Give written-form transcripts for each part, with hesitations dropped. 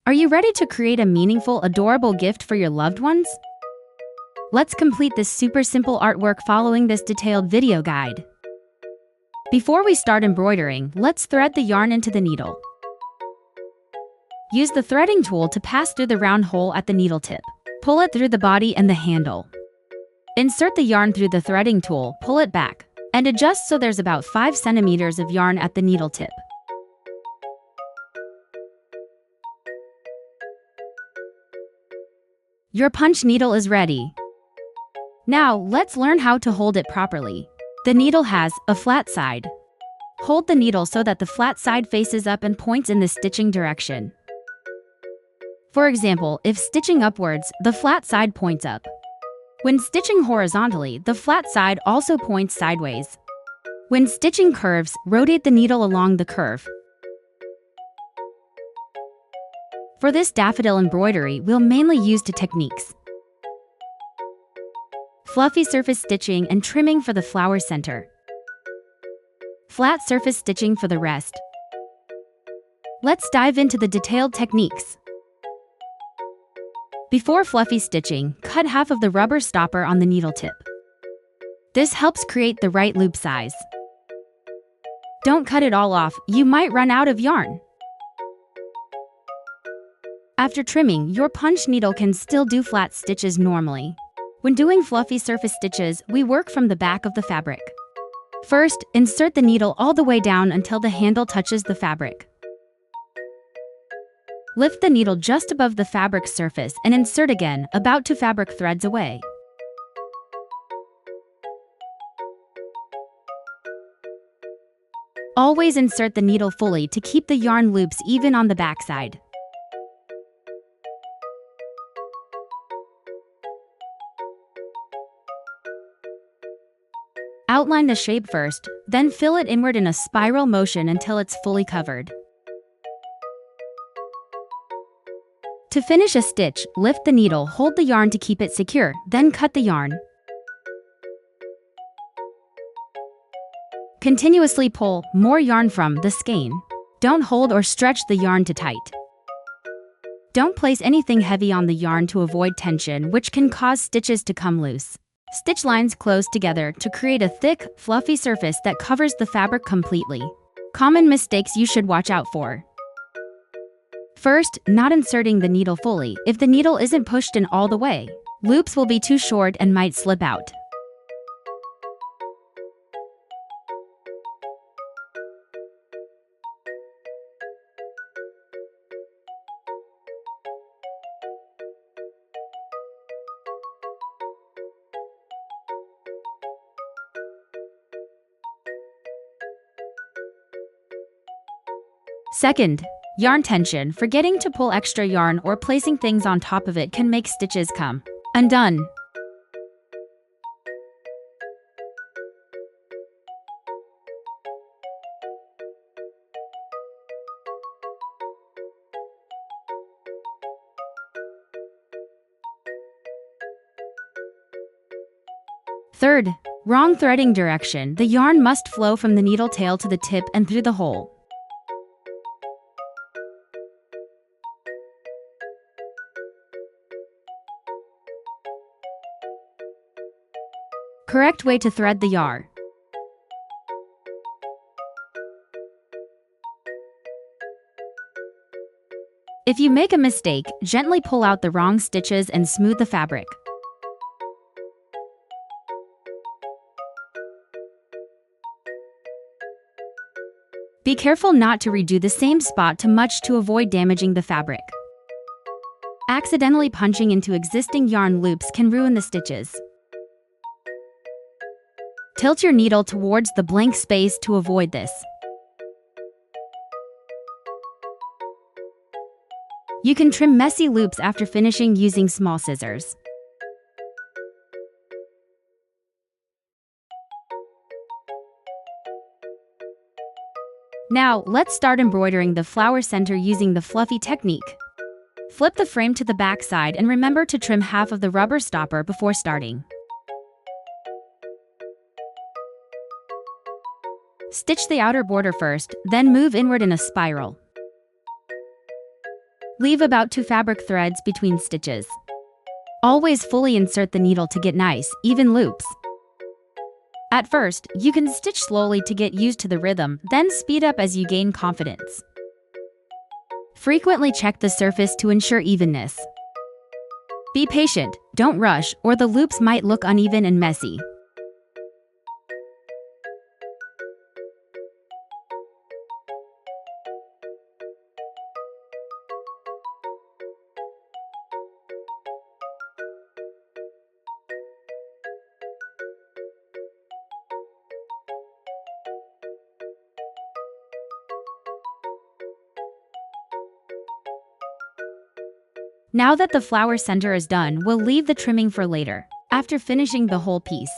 Are you ready to create a meaningful, adorable gift for your loved ones? Let's complete this super simple artwork following this detailed video guide. Before we start embroidering, let's thread the yarn into the needle. Use the threading tool to pass through the round hole at the needle tip. Pull it through the body and the handle. Insert the yarn through the threading tool, pull it back, and adjust so there's about 5 centimeters of yarn at the needle tip. Your punch needle is ready. Now, let's learn how to hold it properly. The needle has a flat side. Hold the needle so that the flat side faces up and points in the stitching direction. For example, if stitching upwards, the flat side points up. When stitching horizontally, the flat side also points sideways. When stitching curves, rotate the needle along the curve. For this daffodil embroidery, we'll mainly use two techniques: fluffy surface stitching and trimming for the flower center. Flat surface stitching for the rest. Let's dive into the detailed techniques. Before fluffy stitching, cut half of the rubber stopper on the needle tip. This helps create the right loop size. Don't cut it all off, you might run out of yarn. After trimming, your punch needle can still do flat stitches normally. When doing fluffy surface stitches, we work from the back of the fabric. First, insert the needle all the way down until the handle touches the fabric. Lift the needle just above the fabric surface and insert again, about 2 fabric threads away. Always insert the needle fully to keep the yarn loops even on the backside. Outline the shape first, then fill it inward in a spiral motion until it's fully covered. To finish a stitch, lift the needle, hold the yarn to keep it secure, then cut the yarn. Continuously pull more yarn from the skein. Don't hold or stretch the yarn too tight. Don't place anything heavy on the yarn to avoid tension, which can cause stitches to come loose. Stitch lines close together to create a thick, fluffy surface that covers the fabric completely. Common mistakes you should watch out for. First, not inserting the needle fully. If the needle isn't pushed in all the way, loops will be too short and might slip out. Second, yarn tension. Forgetting to pull extra yarn or placing things on top of it can make stitches come undone. Third, wrong threading direction. The yarn must flow from the needle tail to the tip and through the hole. Correct way to thread the yarn. If you make a mistake, gently pull out the wrong stitches and smooth the fabric. Be careful not to redo the same spot too much to avoid damaging the fabric. Accidentally punching into existing yarn loops can ruin the stitches. Tilt your needle towards the blank space to avoid this. You can trim messy loops after finishing using small scissors. Now, let's start embroidering the flower center using the fluffy technique. Flip the frame to the back side and remember to trim half of the rubber stopper before starting. Stitch the outer border first, then move inward in a spiral. Leave about 2 fabric threads between stitches. Always fully insert the needle to get nice, even loops. At first, you can stitch slowly to get used to the rhythm, then speed up as you gain confidence. Frequently check the surface to ensure evenness. Be patient, don't rush, or the loops might look uneven and messy. Now that the flower center is done, we'll leave the trimming for later, after finishing the whole piece.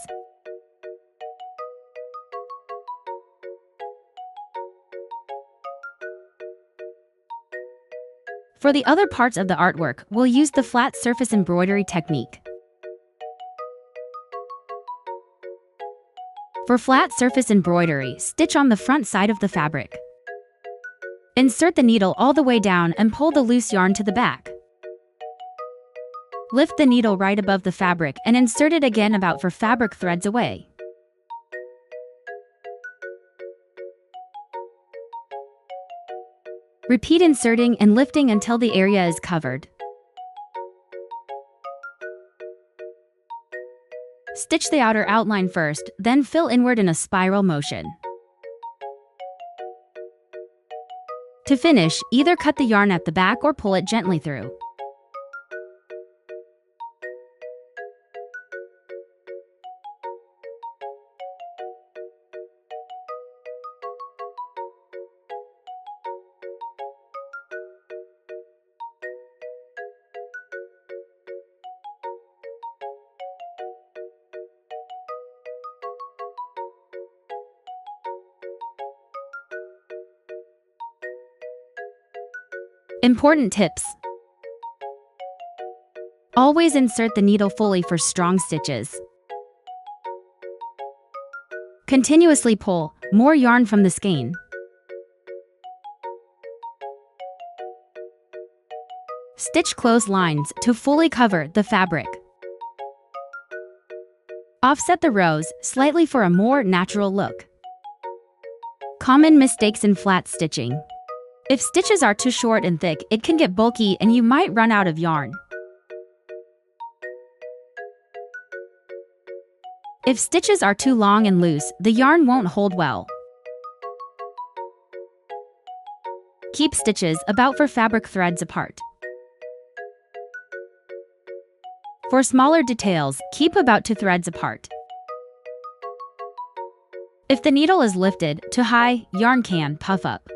For the other parts of the artwork, we'll use the flat surface embroidery technique. For flat surface embroidery, stitch on the front side of the fabric. Insert the needle all the way down and pull the loose yarn to the back. Lift the needle right above the fabric and insert it again about 4 fabric threads away. Repeat inserting and lifting until the area is covered. Stitch the outer outline first, then fill inward in a spiral motion. To finish, either cut the yarn at the back or pull it gently through. Important tips. Always insert the needle fully for strong stitches. Continuously pull more yarn from the skein. Stitch closed lines to fully cover the fabric. Offset the rows slightly for a more natural look. Common mistakes in flat stitching. If stitches are too short and thick, it can get bulky and you might run out of yarn. If stitches are too long and loose, the yarn won't hold well. Keep stitches about 4 fabric threads apart. For smaller details, keep about 2 threads apart. If the needle is lifted too high, yarn can puff up.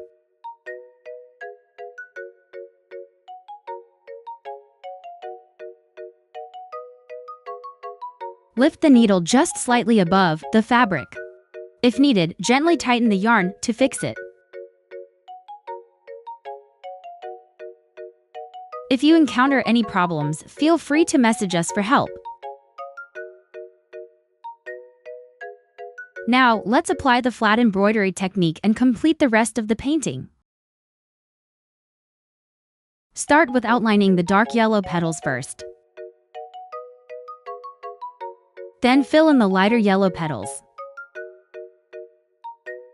Lift the needle just slightly above the fabric. If needed, gently tighten the yarn to fix it. If you encounter any problems, feel free to message us for help. Now, let's apply the flat embroidery technique and complete the rest of the painting. Start with outlining the dark yellow petals first. Then fill in the lighter yellow petals.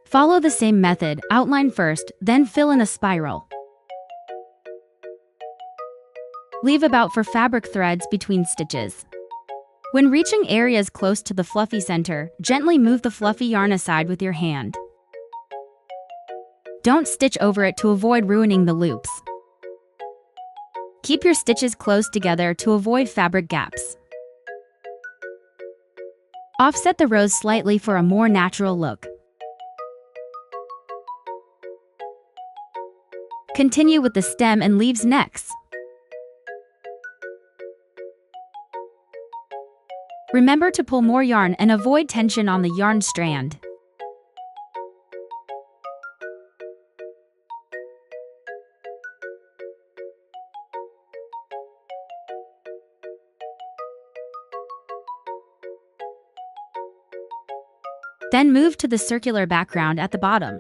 Follow the same method, outline first, then fill in a spiral. Leave about 4 fabric threads between stitches. When reaching areas close to the fluffy center, gently move the fluffy yarn aside with your hand. Don't stitch over it to avoid ruining the loops. Keep your stitches close together to avoid fabric gaps. Offset the rows slightly for a more natural look. Continue with the stem and leaves next. Remember to pull more yarn and avoid tension on the yarn strand. Then move to the circular background at the bottom.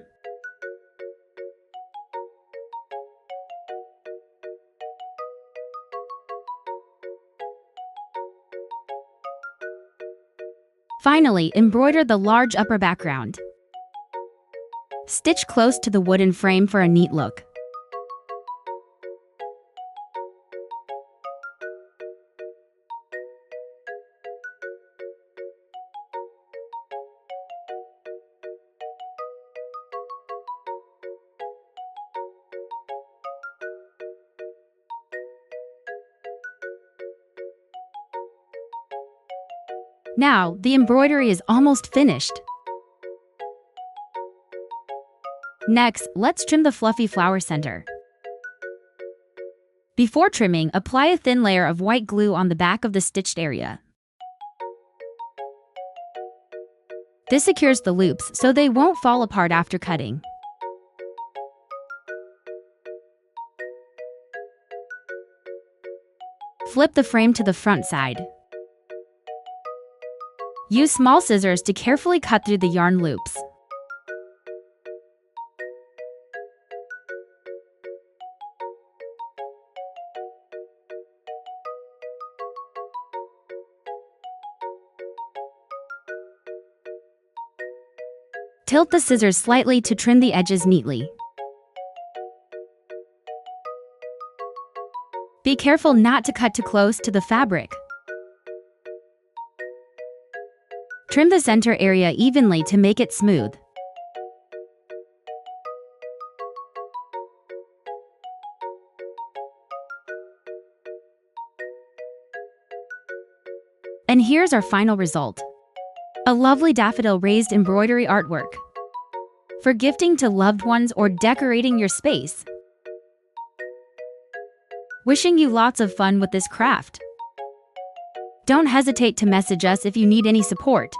Finally, embroider the large upper background. Stitch close to the wooden frame for a neat look. Now, the embroidery is almost finished. Next, let's trim the fluffy flower center. Before trimming, apply a thin layer of white glue on the back of the stitched area. This secures the loops so they won't fall apart after cutting. Flip the frame to the front side. Use small scissors to carefully cut through the yarn loops. Tilt the scissors slightly to trim the edges neatly. Be careful not to cut too close to the fabric. Trim the center area evenly to make it smooth. And here's our final result. A lovely daffodil raised embroidery artwork. For gifting to loved ones or decorating your space. Wishing you lots of fun with this craft. Don't hesitate to message us if you need any support.